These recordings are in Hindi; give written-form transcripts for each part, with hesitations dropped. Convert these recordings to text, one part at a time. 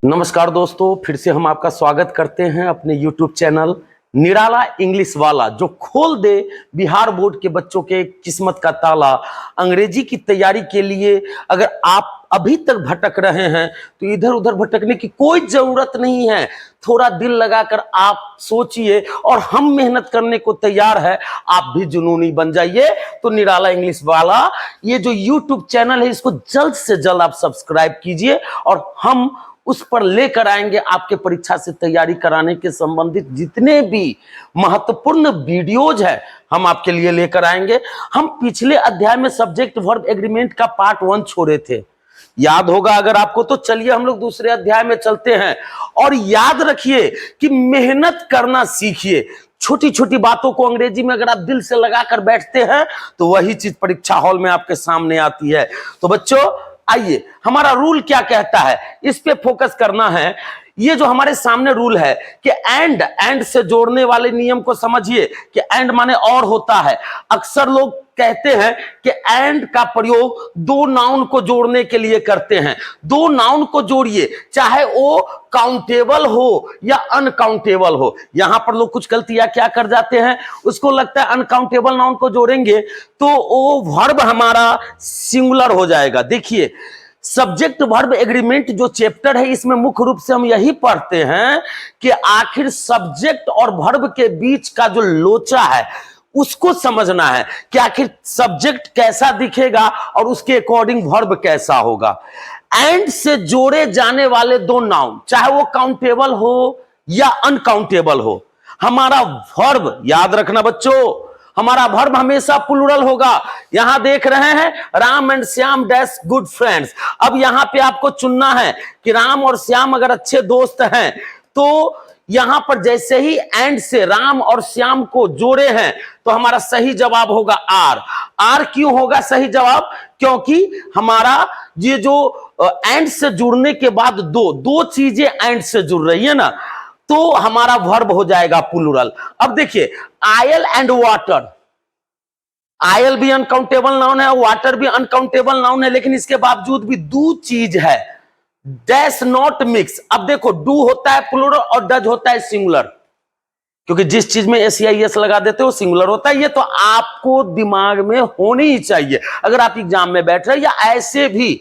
नमस्कार दोस्तों, फिर से हम आपका स्वागत करते हैं अपने YouTube चैनल निराला इंग्लिश वाला, जो खोल दे बिहार बोर्ड के बच्चों के किस्मत का ताला। अंग्रेजी की तैयारी के लिए अगर आप अभी तक भटक रहे हैं तो इधर उधर भटकने की कोई जरूरत नहीं है। थोड़ा दिल लगाकर आप सोचिए और हम मेहनत करने को तैयार है। आप भी जुनूनी बन जाइए। तो निराला इंग्लिश वाला ये जो YouTube चैनल है, इसको जल्द से जल्द आप सब्सक्राइब कीजिए और हम उस पर लेकर आएंगे आपके परीक्षा से तैयारी कराने के संबंधित जितने भी महत्वपूर्ण वीडियोज है, हम आपके लिए लेकर आएंगे। हम पिछले अध्याय में सब्जेक्ट वर्ब एग्रीमेंट का पार्ट 1 छोड़े थे, याद होगा अगर आपको। तो चलिए हम लोग दूसरे अध्याय में चलते हैं। और याद रखिए कि मेहनत करना सीखिए। छोटी छोटी बातों को अंग्रेजी में अगर आप दिल से लगाकर बैठते हैं तो वही चीज परीक्षा हॉल में आपके सामने आती है। तो बच्चों आइए, हमारा रूल क्या कहता है, इस पे फोकस करना है। ये जो हमारे सामने रूल है कि एंड से जोड़ने वाले नियम को समझिए कि एंड माने और होता है। अक्सर लोग कहते हैं कि एंड का प्रयोग दो नाउन को जोड़ने के लिए करते हैं। दो नाउन को जोड़िए, चाहे वो काउंटेबल हो या अनकाउंटेबल हो। यहां पर लोग कुछ गलतियां क्या कर जाते हैं, उसको लगता है अनकाउंटेबल नाउन को जोड़ेंगे तो वो वर्ब हमारा सिंगुलर हो जाएगा। देखिए, सब्जेक्ट वर्ब एग्रीमेंट जो चैप्टर है, इसमें मुख्य रूप से हम यही पढ़ते हैं कि आखिर सब्जेक्ट और वर्ब के बीच का जो लोचा है उसको समझना है कि आखिर सब्जेक्ट कैसा दिखेगा और उसके अकॉर्डिंग वर्ब कैसा होगा। एंड से जोड़े जाने वाले दो नाउन, चाहे वो काउंटेबल हो या अनकाउंटेबल हो, हमारा वर्ब याद रखना बच्चों, हमारा वर्ब हमेशा प्लूरल होगा। यहां देख रहे हैं Ram and Shyam dash good friends. अब यहां पे आपको चुनना है कि राम और श्याम अगर अच्छे दोस्त हैं तो यहां पर जैसे ही एंड से राम और श्याम को जोड़े हैं तो हमारा सही जवाब होगा आर। आर क्यों होगा सही जवाब? क्योंकि हमारा ये जो एंड से जुड़ने के बाद दो चीजें एंड से जुड़ रही है ना, तो हमारा वर्ब हो जाएगा प्लूरल। अब देखिए, आयल एंड वाटर, आयल भी अनकाउंटेबल नाउन है, वाटर भी अनकाउंटेबल नाउन है, लेकिन इसके बावजूद भी दो चीज है, डैश नॉट मिक्स। अब देखो, डू होता है प्लूरल और डज होता है सिंगुलर, क्योंकि जिस चीज में एस लगा देते हो सिंगुलर होता है। ये तो आपको दिमाग में होनी ही चाहिए अगर आप एग्जाम में बैठ रहे हैं या ऐसे भी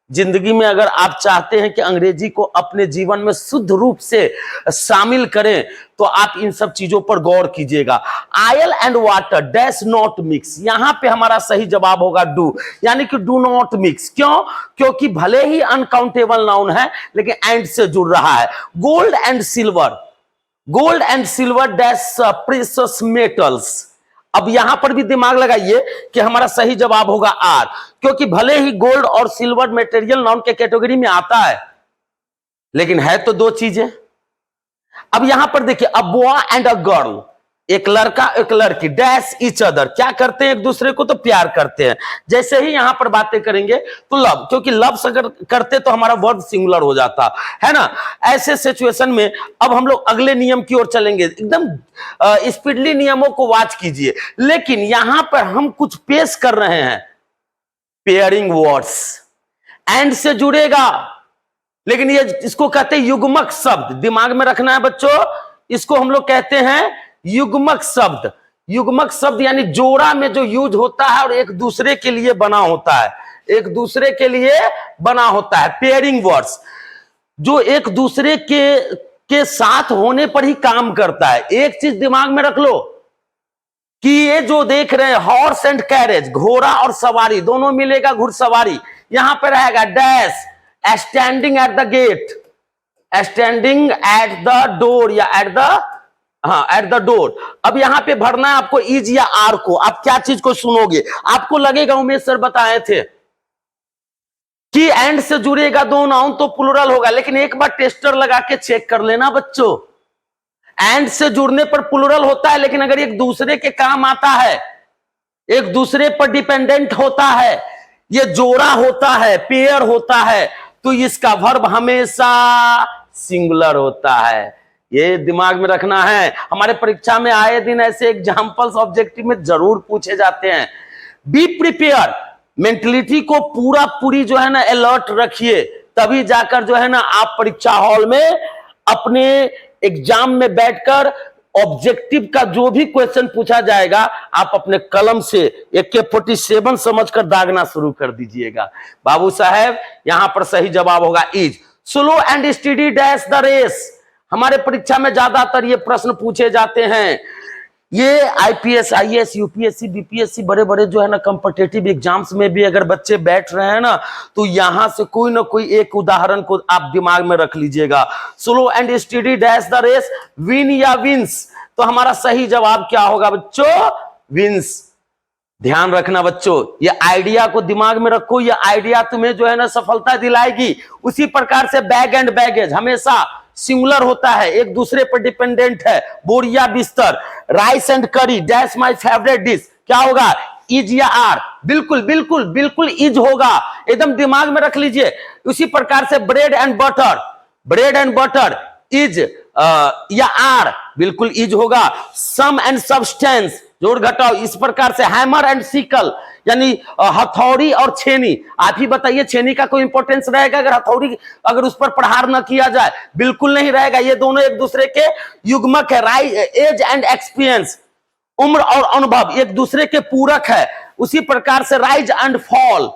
जिंदगी में अगर आप चाहते हैं कि अंग्रेजी को अपने जीवन में शुद्ध रूप से शामिल करें तो आप इन सब चीजों पर गौर कीजिएगा। Oil and water dash not mix, यहां पे हमारा सही जवाब होगा डू, यानी कि डू नॉट मिक्स। क्यों? क्योंकि भले ही अनकाउंटेबल नाउन है लेकिन एंड से जुड़ रहा है। Gold and silver, gold and silver dash precious metals. अब यहां पर भी दिमाग लगाइए कि हमारा सही जवाब होगा आर, क्योंकि भले ही गोल्ड और सिल्वर मटेरियल नाउन के कैटेगरी में आता है लेकिन है तो दो चीजें। अब यहां पर देखिए, a boy and a girl, एक लड़का एक लड़की डैश ईच अदर, क्या करते हैं एक दूसरे को तो प्यार करते हैं। जैसे ही यहां पर बातें करेंगे तो लव, क्योंकि लव अगर करते तो हमारा वर्ब सिंगुलर हो जाता है ना। ऐसे सिचुएशन में अब हम लोग अगले नियम की ओर चलेंगे। एकदम स्पीडली नियमों को वॉच कीजिए, लेकिन यहां पर हम कुछ पेश कर रहे हैं पेयरिंग वर्ड्स, एंड से जुड़ेगा, लेकिन ये इसको कहते हैं युग्मक शब्द। दिमाग में रखना है बच्चों, इसको हम लोग कहते हैं युग्मक शब्द। युग्मक शब्द यानी जोड़ा में जो यूज होता है और एक दूसरे के लिए बना होता है, एक दूसरे के लिए बना होता है। पेयरिंग वर्ड्स जो एक दूसरे के साथ होने पर ही काम करता है। एक चीज दिमाग में रख लो कि ये जो देख रहे हैं हॉर्स एंड कैरेज, घोड़ा और सवारी, दोनों मिलेगा घुड़सवारी। यहां पर रहेगा dash standing at the gate, standing at the door या एट द डोर। अब यहां पे भरना है आपको इज या आर को। आप क्या चीज को सुनोगे, आपको लगेगा उमेश सर बताए थे कि एंड से जुड़ेगा दो नाउन तो प्लूरल होगा, लेकिन एक बार टेस्टर लगा के चेक कर लेना बच्चों। एंड से जुड़ने पर प्लूरल होता है, लेकिन अगर एक दूसरे के काम आता है, एक दूसरे पर डिपेंडेंट होता है, ये जोड़ा होता है, पेयर होता है, तो इसका वर्ब हमेशा सिंगुलर होता है। ये दिमाग में रखना है। हमारे परीक्षा में आए दिन ऐसे एग्जांपल्स ऑब्जेक्टिव में जरूर पूछे जाते हैं। बी प्रिपेयर, मेंटलिटी को पूरी जो है ना अलर्ट रखिए। तभी जाकर जो है ना आप परीक्षा हॉल में अपने एग्जाम में बैठकर ऑब्जेक्टिव का जो भी क्वेश्चन पूछा जाएगा आप अपने कलम से AK-47 समझकर दागना शुरू कर दीजिएगा। बाबू साहब यहां पर सही जवाब होगा is. Slow and steady dash the race. हमारे परीक्षा में ज्यादातर ये प्रश्न पूछे जाते हैं। ये IPS IAS UPSC BPSC बड़े बड़े जो है ना कॉम्पिटिटिव एग्जाम्स में भी अगर बच्चे बैठ रहे हैं ना तो यहां से कोई ना कोई एक उदाहरण को आप दिमाग में रख लीजिएगा। Slow and steady dash the race, win या विंस। तो हमारा सही जवाब क्या होगा बच्चों? विंस। ध्यान रखना बच्चों, ये आइडिया को दिमाग में रखो, ये आइडिया तुम्हें जो है ना सफलता दिलाएगी। उसी प्रकार से बैग एंड बैगेज हमेशा सिंगुलर होता है, एक दूसरे पर डिपेंडेंट है। बोरिया बिस्तर, राइस एंड करी डैश माय फेवरेट डिश, क्या होगा? इज या आर? बिल्कुल बिल्कुल बिल्कुल इज होगा, एकदम दिमाग में रख लीजिए। उसी प्रकार से bread and butter, bread and butter is या आर? बिल्कुल इज होगा। सम एंड सब्सटेंस, जोड़ घटाओ, इस प्रकार से हैमर एंड सिकल यानी हथौड़ी और छेनी। आप ही बताइए छेनी का कोई इंपॉर्टेंस रहेगा अगर हथौड़ी अगर उस पर प्रहार न किया जाए? बिल्कुल नहीं रहेगा। ये दोनों एक दूसरे के युग्मक है। एज एंड एक्सपीरियंस, उम्र और अनुभव एक दूसरे के पूरक है। उसी प्रकार से राइज एंड फॉल,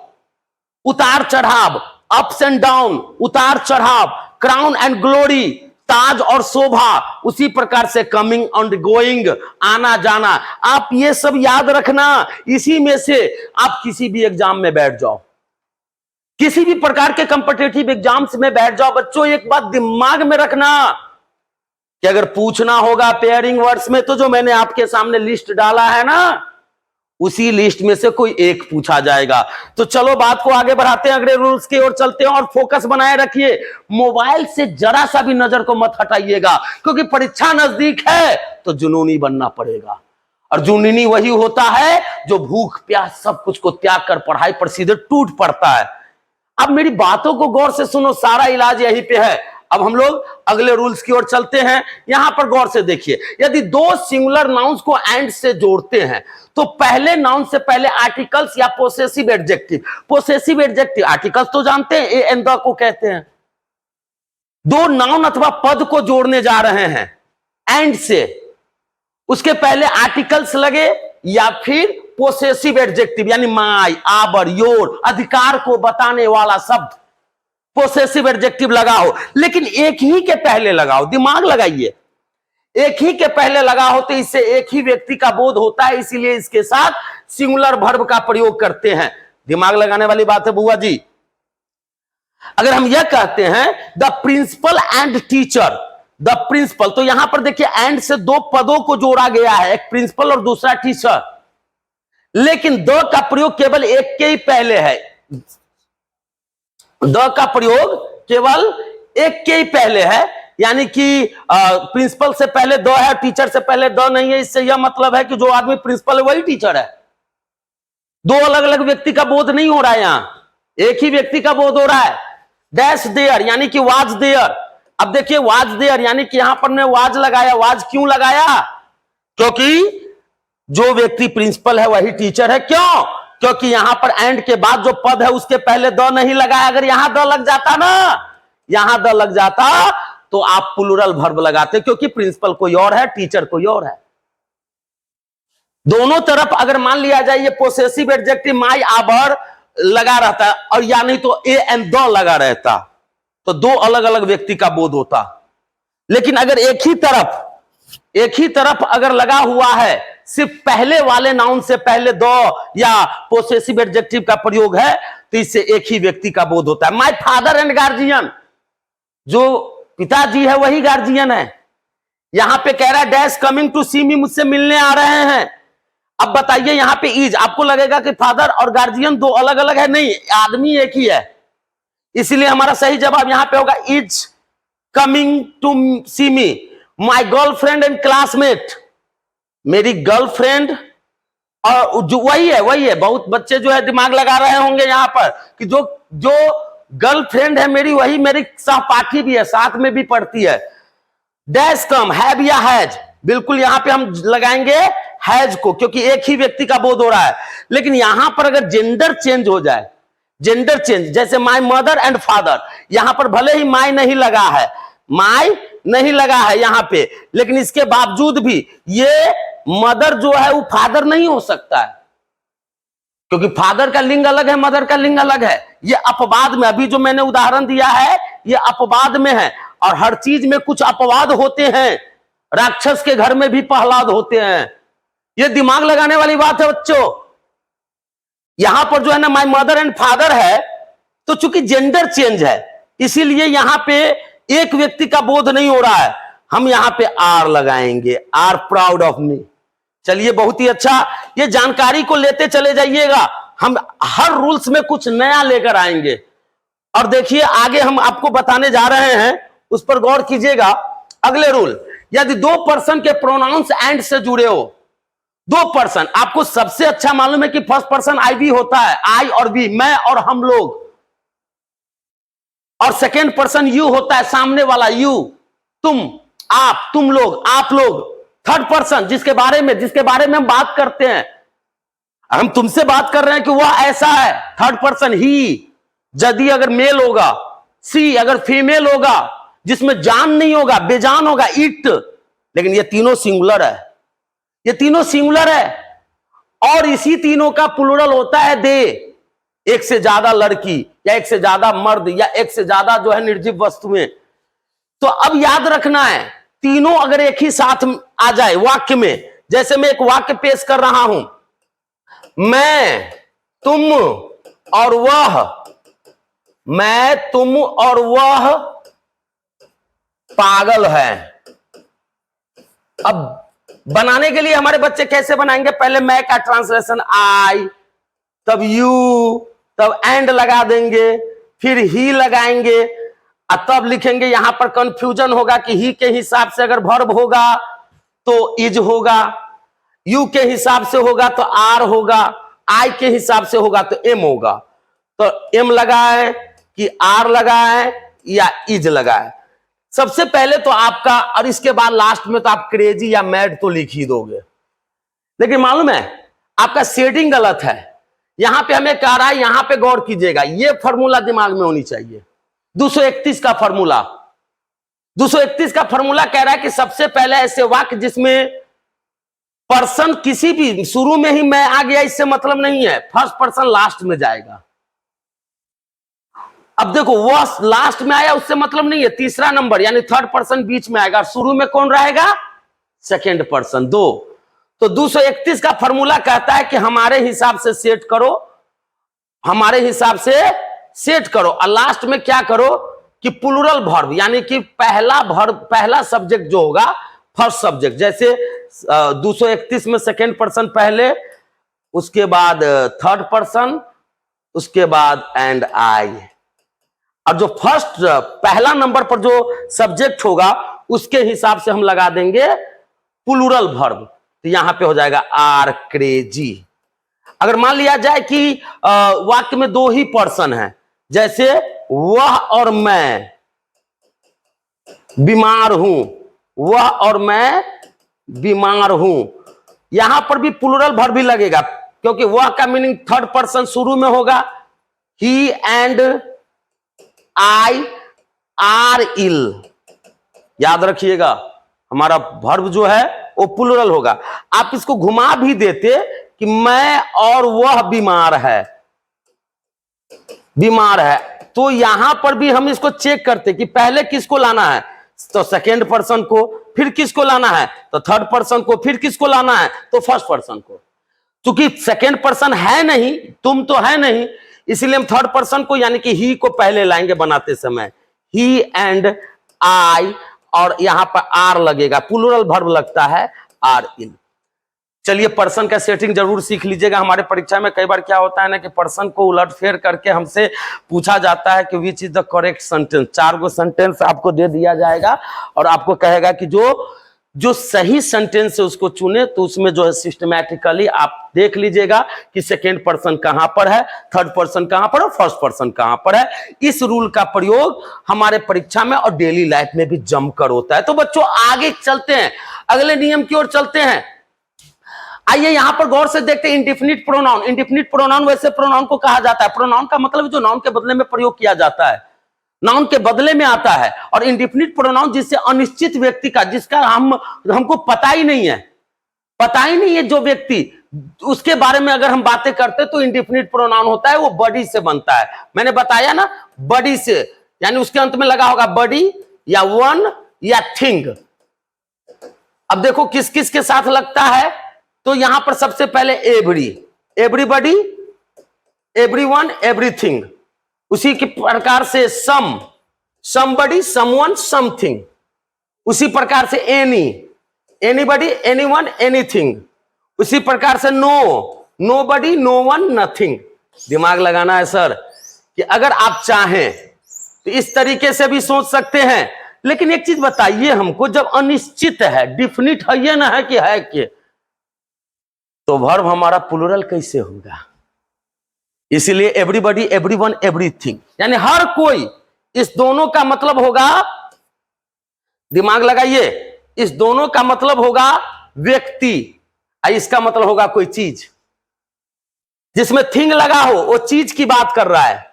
उतार चढ़ाव, अप्स एंड डाउन, उतार चढ़ाव, क्राउन एंड ग्लोरी, ताज और शोभा। उसी प्रकार से कमिंग एंड गोइंग, आना जाना। आप ये सब याद रखना, इसी में से आप किसी भी एग्जाम में बैठ जाओ, किसी भी प्रकार के कॉम्पिटिटिव एग्जाम्स में बैठ जाओ बच्चों, एक बात दिमाग में रखना कि अगर पूछना होगा पेयरिंग वर्ड्स में तो जो मैंने आपके सामने लिस्ट डाला है ना उसी लिस्ट में से कोई एक पूछा जाएगा। तो चलो बात को आगे बढ़ाते हैं, अगले रूल्स की ओर चलते हैं और फोकस बनाए रखिए। मोबाइल से जरा सा भी नजर को मत हटाइएगा क्योंकि परीक्षा नजदीक है तो जुनूनी बनना पड़ेगा। और जुनूनी वही होता है जो भूख प्यास सब कुछ को त्याग कर पढ़ाई पर सीधे टूट पड़ता है। अब मेरी बातों को गौर से सुनो, सारा इलाज यहीं पे है। अब हम लोग अगले रूल्स की ओर चलते हैं। यहां पर गौर से देखिए, यदि दो सिंगुलर नाउन्स को एंड से जोड़ते हैं तो पहले नाउन से पहले आर्टिकल्स या possessive adjective, possessive adjective articles तो जानते हैं, ए एंड द को कहते हैं। दो नाउन अथवा पद को जोड़ने जा रहे हैं एंड से, उसके पहले आर्टिकल्स लगे या फिर पोसेसिव एडजेक्टिव यानी माय, आवर, योर, अधिकार को बताने वाला शब्द पोसेसिव एडजेक्टिव लगाओ। लेकिन एक ही के पहले लगाओ, दिमाग लगाइए, एक ही के पहले लगा हो तो इससे एक ही व्यक्ति का बोध होता है, इसीलिए इसके साथ सिंगुलर वर्ब का प्रयोग करते हैं। दिमाग लगाने वाली बात है बुआ जी। अगर हम यह कहते हैं the principal and teacher, the principal, तो यहां पर देखिए एंड से दो पदों को जोड़ा गया है, एक प्रिंसिपल और दूसरा टीचर, लेकिन द का प्रयोग केवल एक के ही पहले है। द का प्रयोग केवल एक के ही पहले है, यानी कि प्रिंसिपल से पहले द है, टीचर से पहले द नहीं है। इससे यह मतलब है कि जो आदमी प्रिंसिपल है वही टीचर है। दो अलग अलग व्यक्ति का बोध नहीं हो रहा है, यहां एक ही व्यक्ति का बोध हो रहा है। डैश देयर यानी कि वाज देयर। अब देखिए वाज देयर यानी कि यहां पर ने वाज लगाया। वाज क्यों लगाया? क्योंकि जो व्यक्ति प्रिंसिपल है वही टीचर है। क्यों? क्योंकि यहां पर एंड के बाद जो पद है उसके पहले द नहीं लगाया। अगर यहां द लग जाता ना, यहां द लग जाता तो आप प्लूरल वर्ब लगाते, क्योंकि प्रिंसिपल कोई और है, टीचर कोई और है। दोनों तरफ अगर मान लिया जाए ये पोसेसिव एडजेक्टिव माय, आवर लगा रहता और या नहीं तो ए एंड द लगा रहता तो दो अलग अलग व्यक्ति का बोध होता। लेकिन अगर एक ही तरफ अगर लगा हुआ है, सिर्फ पहले वाले नाउन से पहले द या पोसेसिव एडजेक्टिव का प्रयोग है तो इससे एक ही व्यक्ति का बोध होता है। माय फादर एंड गार्जियन, जो पिताजी है वही गार्जियन है। यहां पे कह रहा है डैश कमिंग टू सी मी, मुझसे मिलने आ रहे हैं। अब बताइए यहां पे इज, आपको लगेगा कि फादर और गार्जियन दो अलग अलग है, नहीं, आदमी एक ही है। इसलिए हमारा सही जवाब यहां पे होगा is coming to see me. My girlfriend and classmate, मेरी गर्लफ्रेंड और जो वही है। बहुत बच्चे जो है दिमाग लगा रहे होंगे यहां पर कि जो गर्लफ्रेंड है मेरी वही मेरी सहपाठी भी है, साथ में भी पढ़ती है। डैश कम, हैव या हैज, बिल्कुल यहां पे हम लगाएंगे हैज को, क्योंकि एक ही व्यक्ति का बोध हो रहा है। लेकिन यहां पर अगर जेंडर चेंज हो जाए, जेंडर चेंज, जैसे माई मदर एंड फादर, यहां पर भले ही माई नहीं लगा है, माई नहीं लगा है यहां पे, लेकिन इसके बावजूद भी ये मदर जो है वो फादर नहीं हो सकता है, क्योंकि फादर का लिंग अलग है, मदर का लिंग अलग है। ये अपवाद में, अभी जो मैंने उदाहरण दिया है ये अपवाद में है, और हर चीज में कुछ अपवाद होते हैं। राक्षस के घर में भी प्रहलाद होते हैं, ये दिमाग लगाने वाली बात है बच्चों। यहां पर जो है ना माय मदर एंड फादर है, तो चूंकि जेंडर चेंज है इसीलिए यहां पे एक व्यक्ति का बोध नहीं हो रहा है, हम यहां पे आर लगाएंगे, आर प्राउड ऑफ मी। चलिए बहुत ही अच्छा, ये जानकारी को लेते चले जाइएगा, हम हर रूल्स में कुछ नया लेकर आएंगे। और देखिए आगे हम आपको बताने जा रहे हैं, उस पर गौर कीजिएगा। अगले रूल, यदि दो पर्सन के प्रोनाउंस एंड से जुड़े हो, दो पर्सन, आपको सबसे अच्छा मालूम है कि फर्स्ट पर्सन आई वी होता है, आई और वी, मैं और हम लोग, और सेकेंड पर्सन यू होता है, सामने वाला यू, तुम, आप, तुम लोग, आप लोग। थर्ड पर्सन जिसके बारे में हम बात करते हैं, हम तुमसे बात कर रहे हैं कि वह ऐसा है, थर्ड पर्सन ही। यदि अगर मेल होगा, सी अगर फीमेल होगा, जिसमें जान नहीं होगा, बेजान होगा, इट। लेकिन ये तीनों सिंगुलर है, ये तीनों सिंगुलर है, और इसी तीनों का प्लूरल होता है दे। एक से ज्यादा लड़की या एक से ज्यादा मर्द या एक से ज्यादा जो है निर्जीव वस्तुएं। तो अब याद रखना है, तीनों अगर एक ही साथ आ जाए वाक्य में, जैसे मैं एक वाक्य पेश कर रहा हूं, मैं, तुम और वह, मैं, तुम और वह पागल है। अब बनाने के लिए हमारे बच्चे कैसे बनाएंगे, पहले मैं का ट्रांसलेशन आई, तब यू, तब एंड लगा देंगे, फिर ही लगाएंगे, और तब लिखेंगे। यहां पर कंफ्यूजन होगा कि ही के हिसाब से अगर वर्ब होगा तो इज होगा, यू के हिसाब से होगा तो आर होगा, आई के हिसाब से होगा तो एम होगा। तो एम लगाए कि आर लगाए या इज लगाए। सबसे पहले तो आपका, और इसके बाद लास्ट में तो आप क्रेजी या मैड तो लिख ही दोगे, लेकिन मालूम है आपका शेडिंग गलत है। यहां पे हमें कह रहा है, यहां पे गौर कीजिएगा, ये फॉर्मूला दिमाग में होनी चाहिए। 231 का फॉर्मूला, 231 का फॉर्मूला कह रहा है कि सबसे पहले ऐसे वाक्य जिसमें पर्सन किसी भी, शुरू में ही मैं आ गया इससे मतलब नहीं है, फर्स्ट पर्सन लास्ट में जाएगा। अब देखो वह लास्ट में आया उससे मतलब नहीं है, तीसरा नंबर यानी थर्ड पर्सन बीच में आएगा, शुरू में कौन रहेगा, सेकेंड पर्सन। दो, तो 231 का फॉर्मूला कहता है कि हमारे हिसाब से सेट करो, हमारे हिसाब से सेट करो, और लास्ट में क्या करो कि प्लूरल वर्ब, यानी कि पहला वर्ब, पहला सब्जेक्ट जो होगा फर्स्ट सब्जेक्ट। जैसे 231 में सेकेंड पर्सन पहले, उसके बाद थर्ड पर्सन, उसके बाद एंड आई, और जो फर्स्ट पहला नंबर पर जो सब्जेक्ट होगा उसके हिसाब से हम लगा देंगे प्लूरल वर्ब। तो यहां पे हो जाएगा आर क्रेजी। अगर मान लिया जाए कि वाक्य में दो ही पर्सन हैं, जैसे वह और मैं बीमार हूं, वह और मैं बीमार हूं, यहां पर भी प्लूरल वर्ब भी लगेगा, क्योंकि वह का मीनिंग थर्ड पर्सन शुरू में होगा, ही एंड आई आर इल। याद रखिएगा हमारा वर्ब जो है वो प्लूरल होगा। आप इसको घुमा भी देते कि मैं और वह बीमार है, बीमार है, तो यहां पर भी हम इसको चेक करते कि पहले किसको लाना है, तो सेकेंड पर्सन को, फिर किसको लाना है तो थर्ड पर्सन को, फिर किसको लाना है तो फर्स्ट पर्सन को। क्योंकि सेकेंड पर्सन है नहीं, तुम तो है नहीं, इसलिए हम थर्ड पर्सन को यानी कि ही को पहले लाएंगे बनाते समय, ही एंड आई, और यहां पर आर लगेगा, प्लूरल वर्ब लगता है आर इन। चलिए पर्सन का सेटिंग जरूर सीख लीजिएगा। हमारे परीक्षा में कई बार क्या होता है ना कि पर्सन को उलटफेर करके हमसे पूछा जाता है कि which is the correct sentence. 4 go sentence आपको दे दिया जाएगा और आपको कहेगा कि जो सही सेंटेंस है उसको चुने। तो उसमें जो है सिस्टमैटिकली आप देख लीजिएगा कि सेकेंड पर्सन कहां पर है, थर्ड पर्सन कहां पर है, फर्स्ट पर्सन कहां पर है। इस रूल का प्रयोग हमारे परीक्षा में और डेली लाइफ में भी जमकर होता है। तो बच्चों आगे चलते हैं, अगले नियम की ओर चलते हैं। आइए यहां पर गौर से देखते हैं इंडिफिनिट प्रोनाउन। इंडिफिनिट प्रोनाउन वैसे प्रोनाउन को कहा जाता है, प्रोनाउन का मतलब जो नाउन के बदले में प्रयोग किया जाता है, नाउन के बदले में आता है। और इंडिफिनिट प्रोनाउन जिससे अनिश्चित व्यक्ति का, जिसका हमको पता ही नहीं है जो व्यक्ति, उसके बारे में अगर हम बातें करते तो इंडिफिनिट प्रोनाउन होता है, वो बॉडी से बनता है। मैंने बताया ना, बॉडी से, यानी उसके अंत में लगा होगा बॉडी या वन या थिंग। अब देखो किस किस के साथ लगता है, तो यहां पर सबसे पहले एवरी, एवरीबॉडी, एवरीवन, एवरीथिंग। उसी के प्रकार से सम, समबडी, समवन, समथिंग। उसी प्रकार से एनी, एनीबॉडी, एनीवन, एनीथिंग। उसी प्रकार से no, nobody, no one, nothing. दिमाग लगाना है सर कि अगर आप चाहें तो इस तरीके से भी सोच सकते हैं। लेकिन एक चीज बताइए हमको, जब अनिश्चित है, डिफिनिट है ये ना है कि है कि, तो वर्ब हमारा प्लूरल कैसे होगा? इसलिए एवरीबॉडी, एवरीवन, एवरीथिंग, यानी हर कोई, इस दोनों का मतलब होगा, दिमाग लगाइए, इस दोनों का मतलब होगा व्यक्ति, इसका मतलब होगा कोई चीज। जिसमें थिंग लगा हो वो चीज की बात कर रहा है,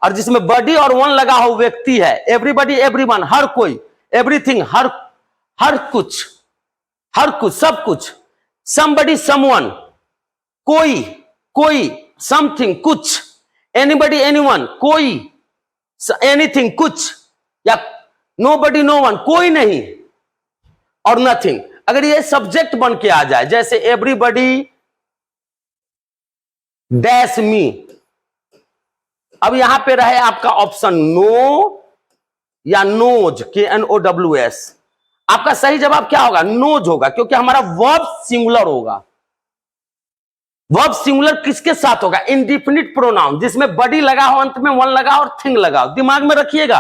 और जिसमें बॉडी और वन लगा हो व्यक्ति है। एवरीबॉडी, एवरीवन, हर कोई, एवरीथिंग, हर कुछ, सब कुछ। समबडी, समवन, कोई, समथिंग, कुछ। एनीबॉडी, एनीवन, कोई, एनीथिंग, कुछ, या नोबडी, नो वन, कोई नहीं, और नथिंग। अगर ये सब्जेक्ट बन के आ जाए, जैसे एवरीबॉडी डैश मी, अब यहां पे रहे आपका ऑप्शन नो या नोज, KNOWS। आपका सही जवाब क्या होगा? नोज होगा, क्योंकि हमारा वर्ब सिंगुलर होगा। वर्ब सिंगुलर किसके साथ होगा? इंडिफिनिट प्रोनाउन, जिसमें बॉडी लगा हो, अंत में वन लगा हो और थिंग लगा हो। दिमाग में रखिएगा,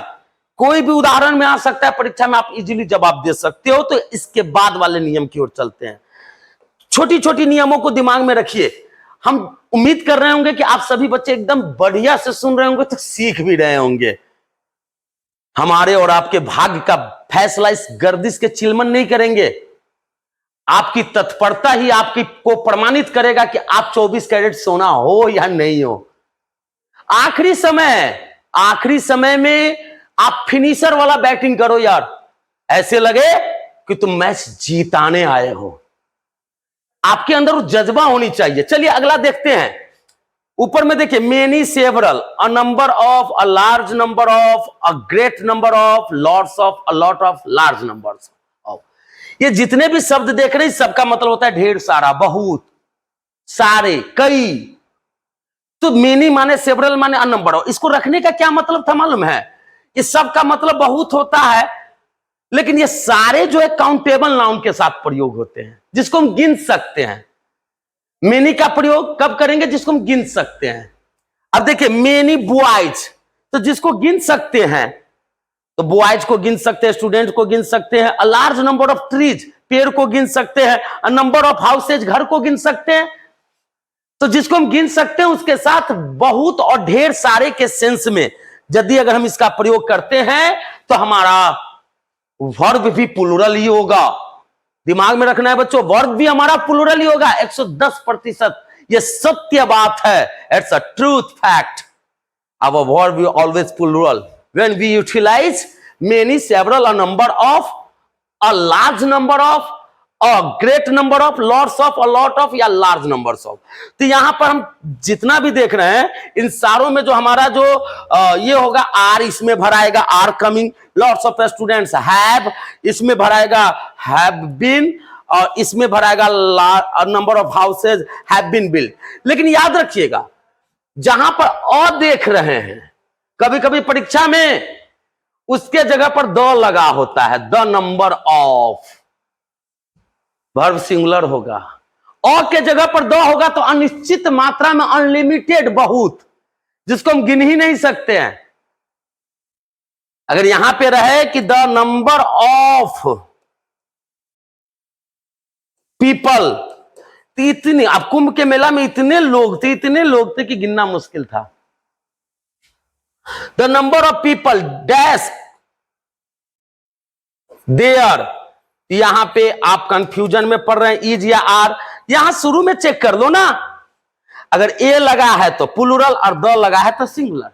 कोई भी उदाहरण में आ सकता है, परीक्षा में आप इजीली जवाब दे सकते हो। तो इसके बाद वाले नियम की ओर चलते हैं। छोटी छोटी नियमों को दिमाग में रखिए। हम उम्मीद कर रहे होंगे कि आप सभी बच्चे एकदम बढ़िया से सुन रहे होंगे, तो सीख भी रहे होंगे। हमारे और आपके भाग्य का फैसला इस गर्दिश के चिलमन नहीं करेंगे। आपकी तत्परता ही आपकी को प्रमाणित करेगा कि आप 24 कैरेट सोना हो या नहीं हो। आखिरी समय में आप फिनिशर वाला बैटिंग करो यार, ऐसे लगे कि तुम मैच जीताने आए हो। आपके अंदर वो जज्बा होनी चाहिए। चलिए अगला देखते हैं। ऊपर में देखिए, many, several, a number of, a large number of, a great number of, lots of, a lot of, large numbers of. ये जितने भी शब्द देख रहे हैं, सबका मतलब होता है ढेर सारा, बहुत सारे, कई। तो मेनी माने, सेवरल माने, अ नंबर ऑफ। इसको रखने का क्या मतलब था मालूम है? इस सब का मतलब बहुत होता है, लेकिन ये सारे जो है काउंटेबल नाउन के साथ प्रयोग होते हैं, जिसको हम गिन सकते हैं। मेनी का प्रयोग कब करेंगे? जिसको हम गिन सकते हैं। अब देखिए, मेनी बॉयज, तो जिसको गिन सकते हैं, तो बॉयज को गिन सकते हैं, स्टूडेंट को गिन सकते हैं। A large number of trees, पेड़ को गिन सकते हैं। अ नंबर ऑफ हाउसेज, घर को गिन सकते हैं। तो जिसको हम गिन सकते हैं उसके साथ बहुत और ढेर सारे के सेंस में यदि अगर हम इसका प्रयोग करते हैं, तो हमारा वर्ब भी प्लूरल ही होगा। दिमाग में रखना है बच्चों, वर्ब भी हमारा प्लूरल ही होगा 110%। ये सत्य बात है। It's a truth fact. Our verb is always plural when we utilize many, several, a number of, a large number of, a great number of, lots of, a lot of, या large numbers of। तो यहां पर हम जितना भी देख रहे हैं, इन सारों में जो हमारा जो ये होगा, आर इसमें भराएगा, are coming. Lots of students have, इसमें भराएगा हैव बीन, और इसमें भराएगा number of houses have been build. लेकिन याद रखिएगा, जहां पर अ देख रहे हैं, कभी कभी परीक्षा में उसके जगह पर द लगा होता है, the number of, verb singular होगा। अ के जगह पर द होगा तो अनिश्चित मात्रा में, अनलिमिटेड, बहुत, जिसको हम गिन ही नहीं सकते हैं। अगर यहां पे रहे कि द नंबर ऑफ पीपल, इतने, अब कुंभ के मेला में इतने लोग थे कि गिनना मुश्किल था। The number of people dash there, यहां पे आप कंफ्यूजन में पड़ रहे हैं, इज या आर, यहां शुरू में चेक कर लो ना, अगर ए लगा है तो प्लूरल और द लगा है तो सिंगुलर।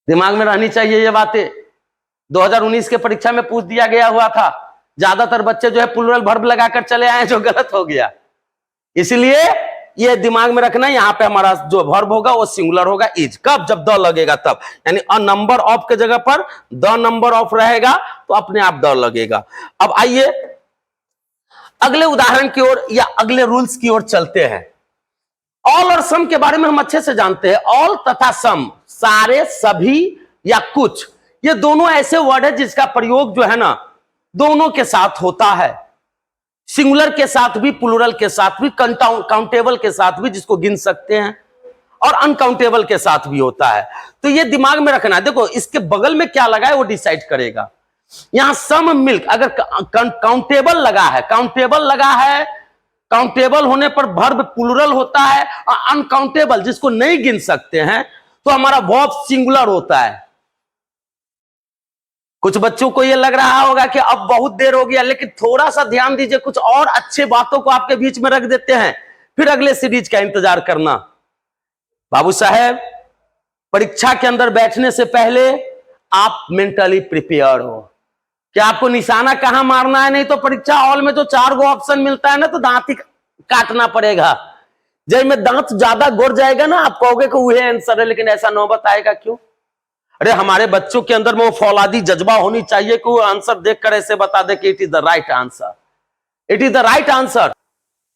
दिमाग में रहनी चाहिए ये बातें। 2019 के परीक्षा में पूछ दिया गया हुआ था, ज्यादातर बच्चे जो है प्लूरल वर्ब लगाकर चले आए, जो गलत हो गया। इसलिए ये दिमाग में रखना, यहां पे हमारा जो वर्ब होगा वो सिंगुलर होगा इज। कब? जब द लगेगा तब, यानी अ नंबर ऑफ के जगह पर द नंबर ऑफ रहेगा तो अपने आप द लगेगा। अब आइए अगले उदाहरण की ओर या अगले रूल्स की ओर चलते हैं। ऑल और सम के बारे में हम अच्छे से जानते हैं। ऑल तथा सम, सारे, सभी या कुछ, ये दोनों ऐसे वर्ड है जिसका प्रयोग जो है ना दोनों के साथ होता है, सिंगुलर के साथ भी, प्लूरल के साथ भी, काउंटेबल के साथ भी जिसको गिन सकते हैं, और अनकाउंटेबल के साथ भी होता है। तो ये दिमाग में रखना है। देखो इसके बगल में क्या लगा है वो डिसाइड करेगा। यहां सम मिल्क, अगर काउंटेबल लगा है, काउंटेबल लगा है, काउंटेबल होने पर वर्ब प्लूरल होता है, और अनकाउंटेबल जिसको नहीं गिन सकते हैं तो हमारा वर्ब सिंगुलर होता है। कुछ बच्चों को यह लग रहा होगा कि अब बहुत देर हो गया, लेकिन थोड़ा सा ध्यान दीजिए, कुछ और अच्छे बातों को आपके बीच में रख देते हैं, फिर अगले सीरीज का इंतजार करना। बाबू साहेब, परीक्षा के अंदर बैठने से पहले आप मेंटली प्रिपेयर हो कि आपको निशाना कहां मारना है। नहीं तो परीक्षा हॉल में जो 4 गो ऑप्शन मिलता है ना, तो दांत ही काटना पड़ेगा। जब में दांत ज्यादा गोर जाएगा ना, आप कहोगे कि वह आंसर है, लेकिन ऐसा नौबत आएगा क्यों? अरे हमारे बच्चों के अंदर में वो फौलादी जज्बा होनी चाहिए कि वो आंसर देखकर ऐसे बता दे कि it is the right answer, it is the right answer.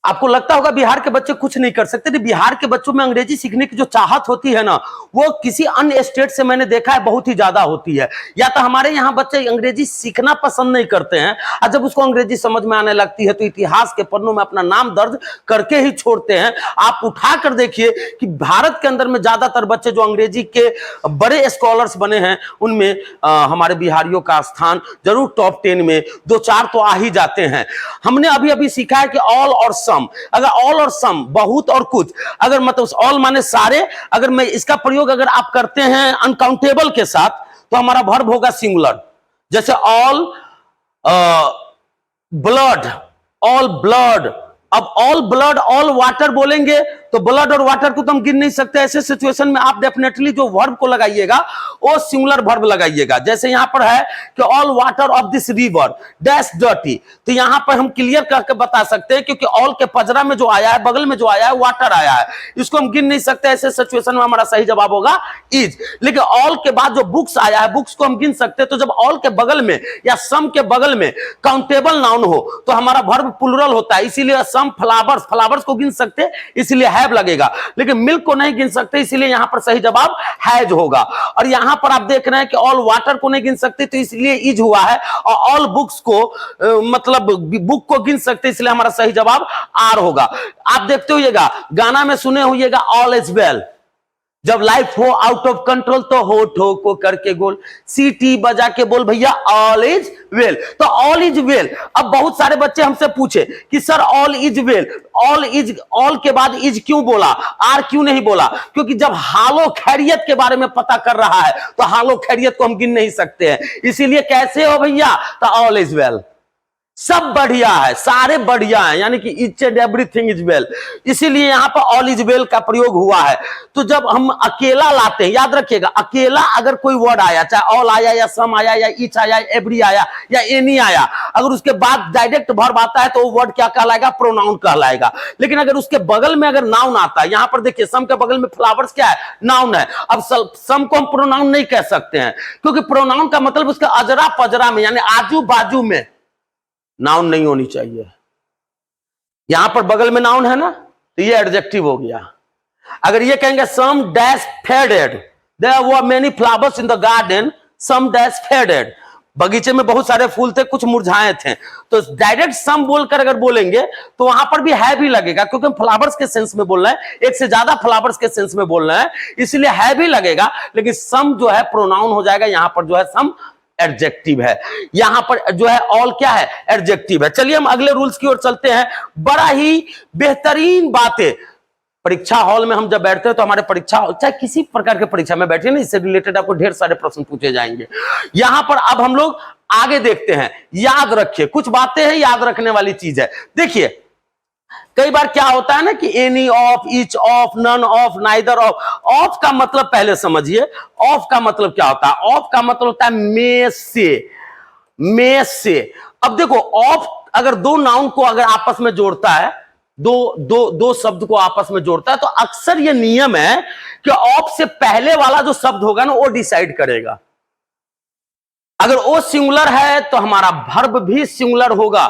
आपको लगता होगा बिहार के बच्चे कुछ नहीं कर सकते। बिहार के बच्चों में अंग्रेजी सीखने की जो चाहत होती है ना, वो किसी अन्य स्टेट से मैंने देखा है बहुत ही ज्यादा होती है। या तो हमारे यहाँ बच्चे अंग्रेजी सीखना पसंद नहीं करते हैं, और जब उसको अंग्रेजी समझ में आने लगती है तो इतिहास के पन्नों में अपना नाम दर्ज करके ही छोड़ते हैं। आप उठा कर देखिए कि भारत के अंदर में ज्यादातर बच्चे जो अंग्रेजी के बड़े स्कॉलर्स बने हैं, उनमें हमारे बिहारियों का स्थान जरूर टॉप 10 में 2-4 तो आ ही जाते हैं। हमने अभी अभी सीखा है कि ऑल और सम, अगर ऑल और सम, बहुत और कुछ, अगर मतलब ऑल माने सारे, अगर मैं इसका प्रयोग अगर आप करते हैं अनकाउंटेबल के साथ तो हमारा वर्ब होगा सिंगुलर। जैसे ऑल ब्लड, ऑल ब्लड। अब ऑल ब्लड, ऑल वाटर बोलेंगे तो ब्लड और वाटर को तो हम गिन नहीं सकते। ऐसे सिचुएशन में आप डेफिनेटली जो वर्ब को लगाइएगा वो सिंगुलर वर्ब लगाइएगा। जैसे यहां पर है कि all water of this river dash dirty, तो यहां पर हम क्लियर करके बता सकते हैं, क्योंकि ऑल के पजरा में जो आया है, बगल में जो आया है, वाटर आया है, इसको हम गिन नहीं सकते। ऐसे सिचुएशन में हमारा सही जवाब होगा इज। लेकिन ऑल के बाद जो बुक्स आया है, बुक्स को हम गिन सकते हैं। तो जब ऑल के बगल में या सम के बगल में काउंटेबल नाउन हो तो हमारा वर्ब प्लूरल होता है, इसीलिए सम फ्लावर्स, फ्लावर्स को गिन सकते इसलिए हैव लगेगा, लेकिन मिल्क को नहीं गिन सकते, इसलिए यहां पर सही जवाब हैज होगा। और यहां पर आप देख रहे हैं कि ऑल वाटर को नहीं गिन सकते तो इसलिए इज हुआ है, और ऑल बुक्स को मतलब बुक को गिन सकते इसलिए हमारा सही जवाब आर होगा। आप देखते होइएगा, गाना में सुने होइएगा ऑल इज वेल, जब लाइफ हो आउट ऑफ कंट्रोल तो होठों को करके गोल, सीटी बजा के बोल भैया ऑल इज वेल। तो ऑल इज वेल। अब बहुत सारे बच्चे हमसे पूछे कि sir all is well, all के बाद इज क्यों बोला, आर क्यों नहीं बोला? क्योंकि जब हालो खैरियत के बारे में पता कर रहा है तो हालो खैरियत को हम गिन नहीं सकते हैं, इसीलिए कैसे हो भैया, तो ऑल इज वेल, सब बढ़िया है, सारे बढ़िया है, यानी कि each and everything is well, इसीलिए यहां पर ऑल इज वेल का प्रयोग हुआ है। तो जब हम अकेला लाते हैं, याद रखिएगा, अकेला अगर कोई वर्ड आया, चाहे ऑल आया या सम आया या इच आया, एवरी आया या एनी आया, अगर उसके बाद डायरेक्ट वर्ब आता है तो वो वर्ड क्या कहलाएगा, प्रोनाउन कहलाएगा। लेकिन अगर उसके बगल में अगर नाउन आता है, यहां पर देखिए सम के बगल में फ्लावर्स क्या है, नाउन है। अब सम को हम प्रोनाउन नहीं कह सकते हैं, क्योंकि प्रोनाउन का मतलब उसके अजरा पजरा में यानी आजू बाजू में नाउन नहीं होनी चाहिए। यहां पर बगल में नाउन है ना, तो ये एडजेक्टिव हो गया। अगर ये कहेंगे some dash faded, there were many flowers in the garden, some dash faded, बगीचे में बहुत सारे फूल थे, कुछ मुरझाए थे, तो डायरेक्ट सम बोलकर अगर बोलेंगे तो वहां पर भी है भी लगेगा, क्योंकि हम फ्लावर्स के सेंस में बोल रहे हैं, एक से ज्यादा फ्लावर्स के सेंस में बोल रहे हैं, इसलिए है भी लगेगा। लेकिन सम जो है प्रोनाउन हो जाएगा, यहां पर जो है सम एडजेक्टिव है, यहां पर जो है ऑल क्या है, एडजेक्टिव है। चलिए हम अगले रूल्स की ओर चलते हैं। बड़ा ही बेहतरीन बातें, परीक्षा हॉल में हम जब बैठते हैं तो हमारे परीक्षा, चाहे किसी प्रकार के परीक्षा में बैठे ना, इससे रिलेटेड आपको ढेर सारे प्रश्न पूछे जाएंगे। यहां पर अब हम लोग आगे देखते हैं। याद रखिए, कुछ बातें हैं याद रखने वाली चीज है। देखिए कई बार क्या होता है ना कि any of, each of, none of, neither of. Of का मतलब पहले समझिए, ऑफ का मतलब क्या होता है? ऑफ का मतलब होता है में से, में से। अब देखो, ऑफ अगर दो नाउन को अगर आपस में जोड़ता है, दो शब्द को आपस में जोड़ता है, तो अक्सर यह नियम है कि ऑफ से पहले वाला जो शब्द होगा ना वो डिसाइड करेगा। अगर ओ सिंगुलर है तो हमारा वर्ब भी सिंगुलर होगा,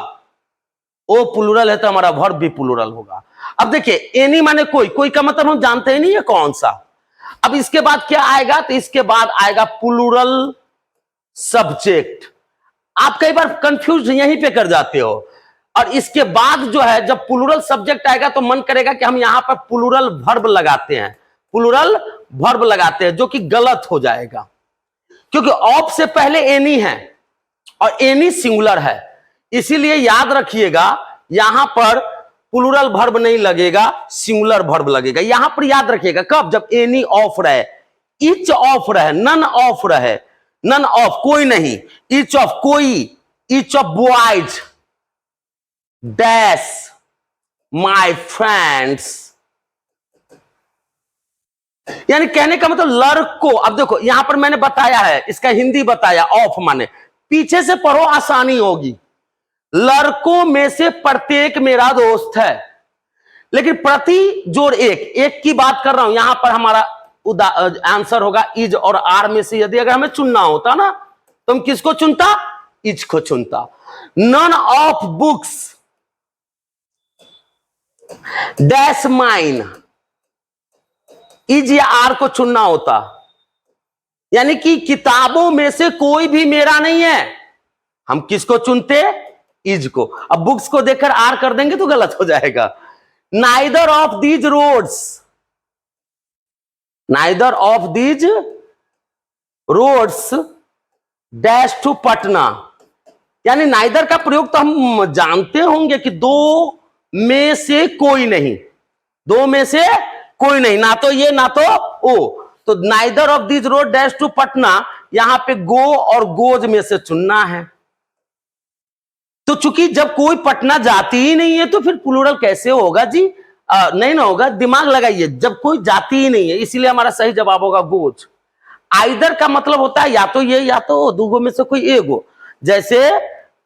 ओ प्लूरल है तो हमारा वर्ब भी प्लूरल होगा। अब देखिए, एनी माने कोई, कोई का मतलब हम जानते ही नहीं है कौन सा। अब इसके बाद क्या आएगा? तो इसके बाद आएगा प्लूरल सब्जेक्ट। आप कई बार कंफ्यूज यहीं पे कर जाते हो। और इसके बाद जो है, जब प्लूरल सब्जेक्ट आएगा तो मन करेगा कि हम यहां पर प्लूरल वर्ब लगाते हैं, प्लूरल वर्ब लगाते हैं, जो कि गलत हो जाएगा, क्योंकि ऑफ से पहले एनी है और एनी सिंगुलर है। इसीलिए याद रखिएगा, यहां पर प्लूरल वर्ब नहीं लगेगा, सिंगुलर वर्ब लगेगा। यहां पर याद रखिएगा कब? जब एनी ऑफ रहे, ईच ऑफ रहे, नन ऑफ रहे, नन ऑफ कोई नहीं, ईच ऑफ कोई, each of boys, dash my friends. यानी कहने का मतलब लड़को। अब देखो यहां पर मैंने बताया है, इसका हिंदी बताया, ऑफ माने, पीछे से पढ़ो आसानी होगी। लड़कों में से प्रत्येक मेरा दोस्त है, लेकिन प्रति जोड़ एक, एक की बात कर रहा हूं। यहां पर हमारा आंसर होगा इज और आर में से यदि अगर हमें चुनना होता ना, तो हम किसको चुनता? इज को चुनता। None of books dash mine, is या आर को चुनना होता, यानी कि किताबों में से कोई भी मेरा नहीं है। हम किसको चुनते? इज को। अब बुक्स को देखकर आर कर देंगे तो गलत हो जाएगा। Neither of these roads, neither of these roads dash to Patna, यानी नाइदर का प्रयोग तो हम जानते होंगे कि दो में से कोई नहीं, दो में से कोई नहीं, ना तो ये ना तो ओ। तो neither of these road dash to Patna, यहां पे गो और गोज में से चुनना है। तो चूंकि जब कोई पटना जाती ही नहीं है तो फिर प्लूरल कैसे होगा जी? नहीं ना होगा, दिमाग लगाइए, जब कोई जाती ही नहीं है, इसीलिए हमारा सही जवाब होगा गोज। आइदर का मतलब होता है या तो ये या तो दूगो में से कोई एगो। जैसे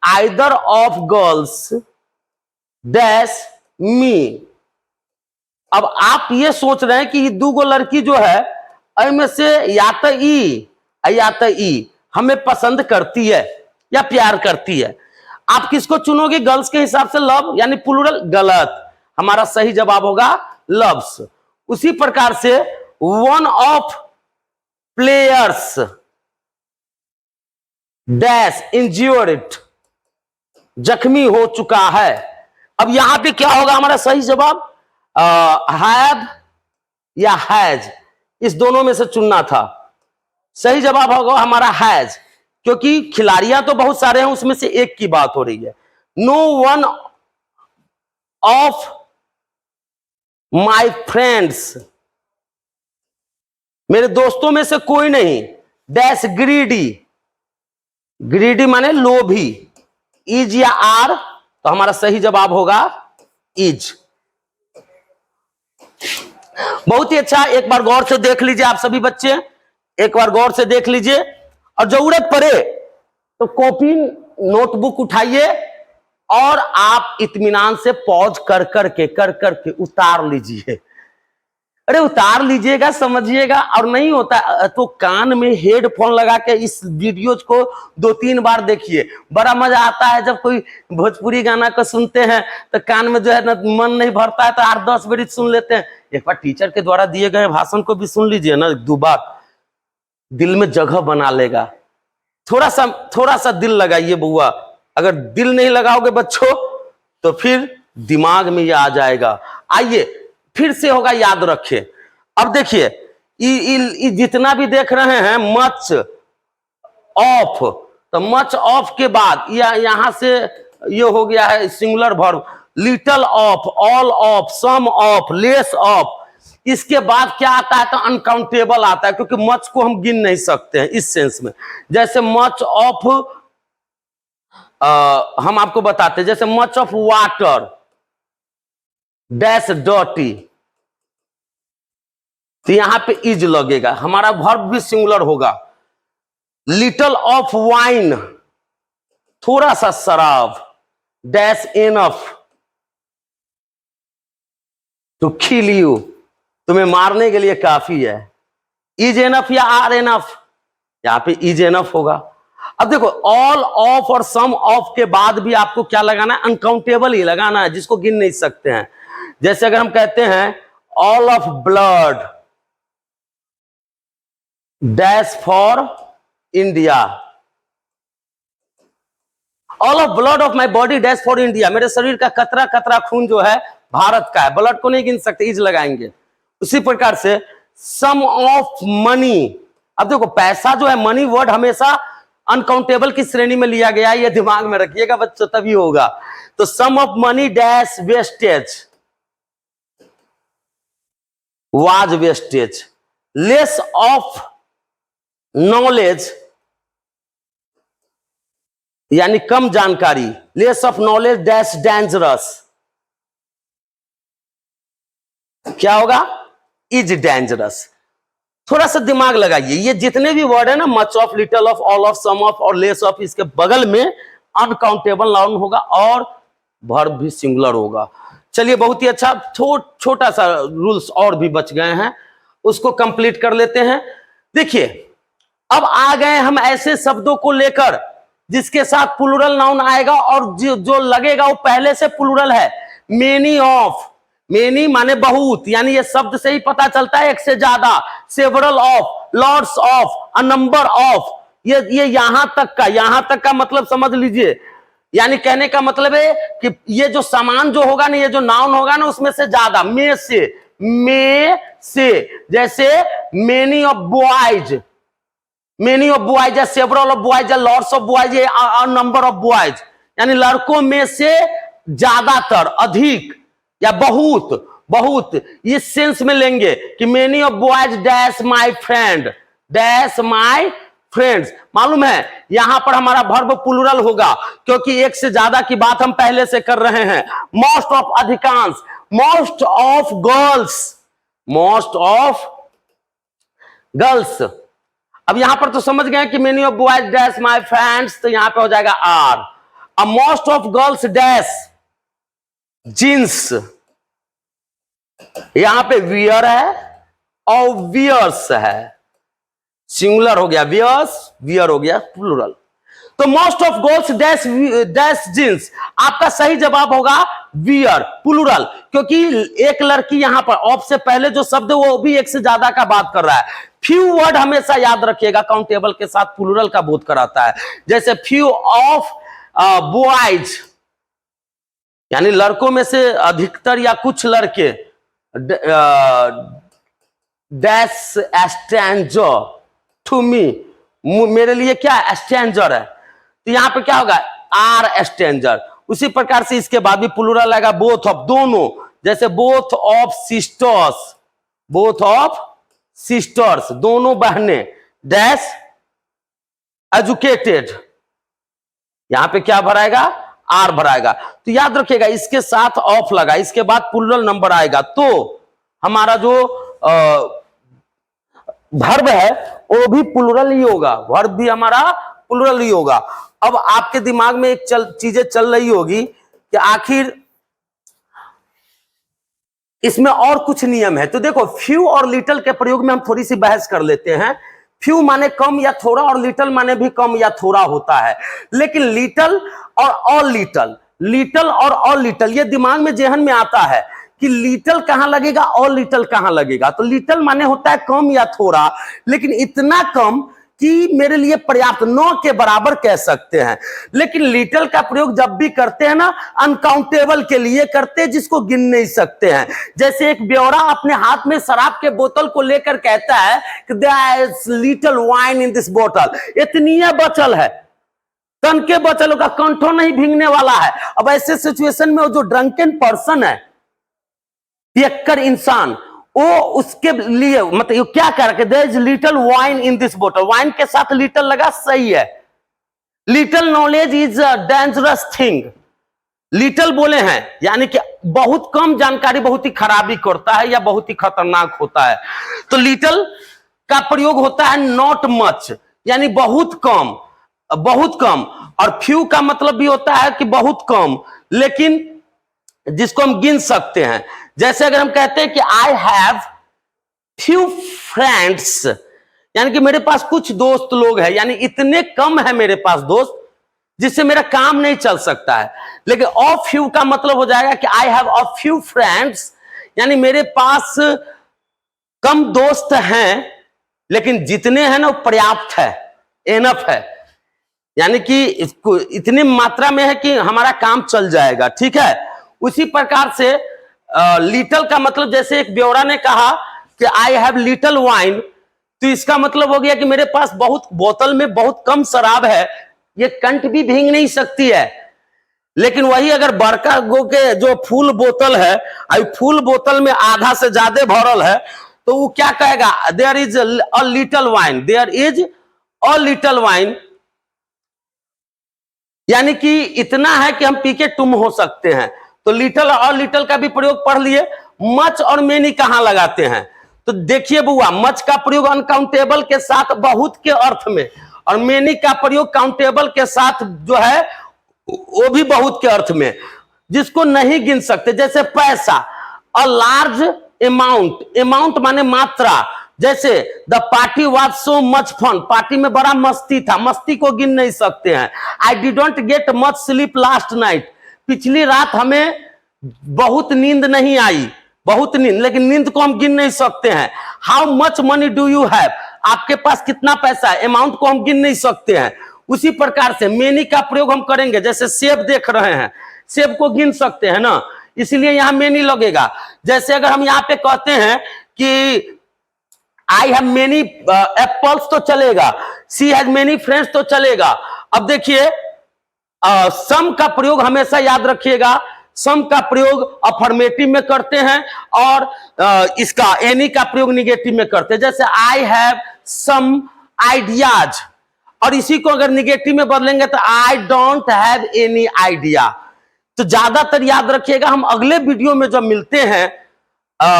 आइदर ऑफ गर्ल्स डैश मी। अब आप ये सोच रहे हैं कि ये दूगो लड़की जो है, इनमें से या तो ई हमें पसंद करती है या प्यार करती है। आप किसको चुनोगे? गर्ल्स के हिसाब से लव, यानी प्लूरल, गलत। हमारा सही जवाब होगा लव्स। उसी प्रकार से one of players dash injured, जख्मी हो चुका है। अब यहां पे क्या होगा हमारा सही जवाब? हैव या हैज, इस दोनों में से चुनना था। सही जवाब होगा हमारा हैज, क्योंकि खिलाड़ियां तो बहुत सारे हैं, उसमें से एक की बात हो रही है। No one of my friends, मेरे दोस्तों में से कोई नहीं, डैश ग्रीडी, ग्रीडी माने लोभी, इज या आर, तो हमारा सही जवाब होगा इज। बहुत ही अच्छा, एक बार गौर से देख लीजिए आप सभी बच्चे, एक बार गौर से देख लीजिए, और जरूरत पड़े तो कॉपी नोटबुक उठाइए और आप इत्मीनान से पॉज कर करके उतार लीजिए। अरे उतार लीजिएगा, समझिएगा। और नहीं होता तो कान में हेडफोन लगा के इस वीडियो को 2-3 बार देखिए। बड़ा मजा आता है जब कोई भोजपुरी गाना को सुनते हैं तो कान में जो है ना मन नहीं भरता है, तो 8-10 बार सुन लेते हैं। एक बार टीचर के द्वारा दिए गए भाषण को भी सुन लीजिए ना 2 बार, दिल में जगह बना लेगा। थोड़ा सा दिल लगाइए बुआ। अगर दिल नहीं लगाओगे बच्चों तो फिर दिमाग में ये आ जाएगा। आइए फिर से होगा, याद रखिए। अब देखिए जितना भी देख रहे हैं मच ऑफ, तो मच ऑफ के बाद यहां से ये हो गया है singular verb. Little of, all of, some of, less of. इसके बाद क्या आता है? तो अनकाउंटेबल आता है, क्योंकि मच को हम गिन नहीं सकते हैं इस सेंस में। जैसे मच ऑफ, हम आपको बताते हैं, जैसे much of water, dash dirty, तो यहां पे इज लगेगा, हमारा वर्ब भी सिंगुलर होगा। लिटल ऑफ वाइन, थोड़ा सा शराब, dash enough to kill you, तुम्हें मारने के लिए काफी है। इज एनफ या आर एनफ, यहां पे इज एनफ होगा। अब देखो ऑल ऑफ और सम ऑफ के बाद भी आपको क्या लगाना है, अनकाउंटेबल ही लगाना है, जिसको गिन नहीं सकते हैं। जैसे अगर हम कहते हैं all of blood dash for India, all of blood of my body dash for India, मेरे शरीर का कतरा कतरा खून जो है भारत का है, ब्लड को नहीं गिन सकते, इज लगाएंगे। उसी प्रकार से सम ऑफ मनी, अब देखो पैसा जो है, मनी वर्ड हमेशा अनकाउंटेबल की श्रेणी में लिया गया है, ये दिमाग में रखिएगा बच्चों, तभी होगा। तो some of money dash wastage, was wastage, less of knowledge यानी कम जानकारी, less of knowledge dash dangerous, क्या होगा, इज डेंजरस। थोड़ा सा दिमाग लगाइए, ये जितने भी वर्ड है ना, much of, little of, all of, some of और लेस ऑफ, इसके बगल में अनकाउंटेबल नाउन होगा और वर्ब भी सिंगुलर होगा। चलिए बहुत ही अच्छा, छोटा सा रूल्स और भी बच गए हैं, उसको कंप्लीट कर लेते हैं। देखिए अब आ गए हम ऐसे शब्दों को लेकर जिसके साथ प्लूरल नाउन आएगा और जो लगेगा वो पहले से प्लूरल है। मेनी ऑफ, मेनी माने बहुत, यानी ये शब्द से ही पता चलता है एक से ज्यादा। Several of, lots of, a number of, ये यहां तक का मतलब समझ लीजिए। यानी कहने का मतलब है कि ये जो सामान जो होगा ना, ये जो नाउन होगा ना, उसमें से ज्यादा, में से, जैसे many of boys, many of boys, several of boys, lots of boys, number of boys, यानी लड़कों में से ज्यादातर, अधिक या बहुत इस सेंस में लेंगे कि many of boys dash my friend, dash my friends. मालूम है यहां पर हमारा वर्ब प्लूरल होगा क्योंकि एक से ज्यादा की बात हम पहले से कर रहे हैं। मोस्ट ऑफ, अधिकांश, most of girls, most of girls. अब यहां पर तो समझ गए कि many of boys dash my friends, तो यहां पे हो जाएगा आर। अब most of girls dash jeans, यहां पे वियर है और वियर्स है, सिंगुलर हो गया वियर्स, वियर हो गया प्लूरल। तो most of girls dash jeans, आपका सही जवाब होगा वियर, प्लूरल, क्योंकि एक लड़की यहां पर ऑफ से पहले जो शब्द है वो भी एक से ज्यादा का बात कर रहा है। फ्यू वर्ड हमेशा याद रखिएगा, काउंटेबल के साथ प्लूरल का बोध कराता है। जैसे फ्यू ऑफ बॉयज, यानी लड़कों में से अधिकतर या कुछ लड़के, डैश स्ट्रेंजर टू मी, मेरे लिए क्या स्ट्रेंजर है, तो यहां पे क्या होगा आर स्ट्रेंजर। उसी प्रकार से इसके बाद भी प्लूरल आएगा बोथ ऑफ, दोनों, जैसे both of sisters, both of sisters, दोनों बहनें, डैश एजुकेटेड, यहां पे क्या भराएगा आर भराएगा। तो याद रखिएगा इसके साथ ऑफ लगा, इसके बाद प्लूरल नंबर आएगा तो हमारा जो वर्ब है वो भी प्लूरल ही होगा, वर्ब भी हमारा प्लूरल ही होगा। अब आपके दिमाग में एक चीजें चल रही होगी कि आखिर इसमें और कुछ नियम है। तो देखो फ्यू और लिटिल के प्रयोग में हम थोड़ी सी बहस कर लेते हैं। फ्यू माने कम या थोड़ा और लिटिल माने भी कम या थोड़ा होता है, लेकिन लिटिल और ऑल लिटिल, लिटिल और ऑल लिटिल ये दिमाग में जेहन में आता है कि लिटिल कहां लगेगा और लिटिल कहां लगेगा। तो लिटिल माने होता है कम या थोड़ा, लेकिन इतना कम कि मेरे लिए पर्याप्त, 9 के बराबर कह सकते हैं। लेकिन लिटिल का प्रयोग जब भी करते हैं ना, अनकाउंटेबल के लिए करते हैं, जिसको गिन नहीं सकते हैं। जैसे एक ब्योरा अपने हाथ में शराब के बोतल को लेकर कहता है कि there is little wine in this बोतल, इतनी बचल है, तन के बचल का कंठों नहीं भींगने वाला है। अब ऐसे सिचुएशन में वो जो ड्रंकन पर्सन है, पियक्कर इंसान, वो उसके लिए मतलब क्या कह रहा है, there is little wine in this बोतल, वाइन के साथ लिटिल लगा, सही है। Little knowledge is a dangerous thing, little बोले हैं यानी कि बहुत कम जानकारी बहुत ही खराबी करता है या बहुत ही खतरनाक होता है। तो लिटिल का प्रयोग होता है नॉट मच, यानी बहुत कम, बहुत कम। और फ्यू का मतलब भी होता है कि बहुत कम, लेकिन जिसको हम गिन सकते हैं। जैसे अगर हम कहते हैं कि आई हैव फ्यू फ्रेंड्स, यानी कि मेरे पास कुछ दोस्त लोग हैं, यानी इतने कम है मेरे पास दोस्त जिससे मेरा काम नहीं चल सकता है। लेकिन अ फ्यू का मतलब हो जाएगा कि I have a few friends, यानी मेरे पास कम दोस्त हैं लेकिन जितने हैं ना वो पर्याप्त है, एनफ है, यानी कि इसको इतनी मात्रा में है कि हमारा काम चल जाएगा। ठीक है, उसी प्रकार से लिटल का मतलब, जैसे एक ब्यौरा ने कहा कि आई हैव लिटल वाइन, तो इसका मतलब हो गया कि मेरे पास बहुत बोतल में बहुत कम शराब है, ये कंठ भी भींग नहीं सकती है। लेकिन वही अगर बड़का गो के जो फुल बोतल है, फुल बोतल में आधा से ज्यादा भरल है, तो वो क्या कहेगा, there is a little wine, there is a little wine, यानी कि इतना है कि हम पी के तुम हो सकते हैं। तो लिटल और लिटल का भी प्रयोग पढ़ लिए। मच और मेनी कहां लगाते हैं, तो देखिए बुआ, मच का प्रयोग अनकाउंटेबल के साथ बहुत के अर्थ में, और मेनी का प्रयोग काउंटेबल के साथ जो है वो भी बहुत के अर्थ में, जिसको नहीं गिन सकते। जैसे पैसा, अ लार्ज अमाउंट, अमाउंट माने मात्रा। जैसे the party was so much fun, party में बड़ा मस्ती था, मस्ती को गिन नहीं सकते हैं। I didn't get much sleep last night, पिछली रात हमें बहुत नींद नहीं आई, बहुत नींद, लेकिन नींद को हम गिन नहीं सकते हैं। How much money do you have, आपके पास कितना पैसा है, अमाउंट को हम गिन नहीं सकते हैं। उसी प्रकार से मेनी का प्रयोग हम करेंगे। जैसे सेब देख रहे हैं, सेब को गिन सकते हैं ना, इसलिए यहां मेनी लगेगा। जैसे अगर हम यहां पे कहते हैं कि आई हैव मेनी एप्पल्स तो चलेगा, सी हैज मेनी फ्रेंड्स तो चलेगा। अब देखिए सम का प्रयोग हमेशा याद रखिएगा, सम का प्रयोग अफर्मेटिव में करते हैं और इसका एनी का प्रयोग निगेटिव में करते हैं। जैसे आई हैव सम आइडियाज, और इसी को अगर निगेटिव में बदलेंगे तो I don't have any idea. तो ज्यादातर याद रखिएगा। हम अगले वीडियो में जब मिलते हैं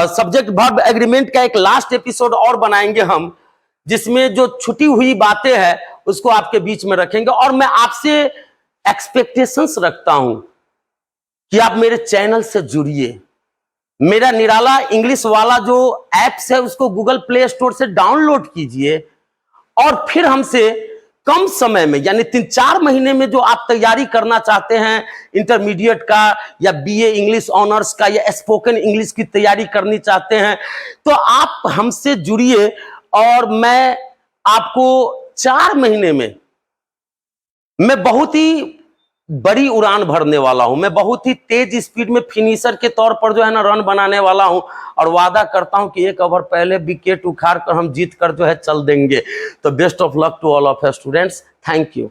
सब्जेक्ट वर्ब एग्रीमेंट का एक लास्ट एपिसोड और बनाएंगे हम, जिसमें जो छुटी हुई बातें हैं उसको आपके बीच में रखेंगे। और मैं आपसे एक्सपेक्टेशंस रखता हूं कि आप मेरे चैनल से जुड़िए। मेरा निराला इंग्लिश वाला जो एप्स है उसको गूगल प्ले स्टोर से डाउनलोड कीजिए, और फिर हमसे कम समय में, यानी 3-4 महीने में जो आप तैयारी करना चाहते हैं इंटरमीडिएट का या बीए इंग्लिश ऑनर्स का या स्पोकन इंग्लिश की तैयारी करनी चाहते हैं, तो आप हमसे जुड़िए। और मैं आपको 4 महीने में मैं बहुत ही बड़ी उड़ान भरने वाला हूं। मैं बहुत ही तेज स्पीड में फिनिशर के तौर पर जो है ना रन बनाने वाला हूं, और वादा करता हूं कि 1 ओवर पहले विकेट उखाड़ कर हम जीत कर जो है चल देंगे। तो best of luck to all of students, thank you.